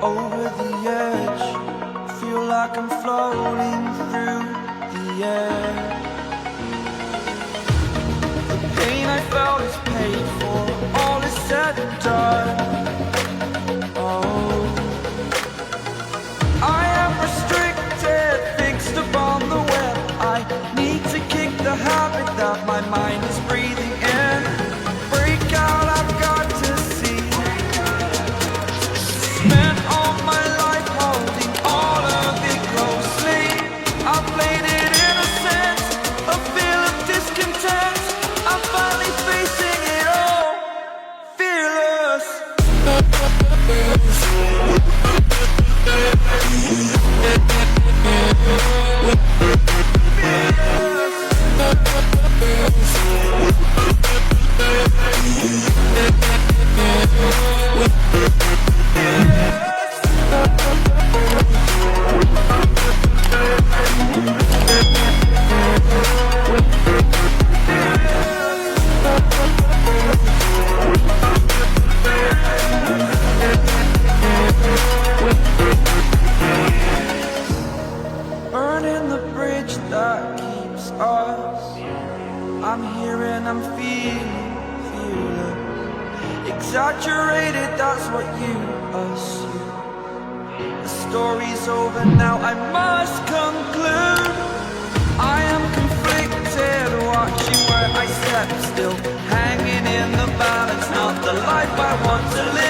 Over the edge, feel like I'm floating through the air. The pain I felt is paid for, all is said and done. Oh, I am restricted, fixed upon the web. I need to kick the habit that my mind is breathing in. Break out, I've got to see. Spent all my life holding all of it closely. I played it innocent, a feel of discontent. I'm finally facing it all, fearless. Burning the bridge that keeps us. I'm here and I'm feeling fearless. Exaggerated, that's what you assume. The story's over now, I must conclude. I am conflicted, watching where I step still, hanging in the balance, not the life I want to live.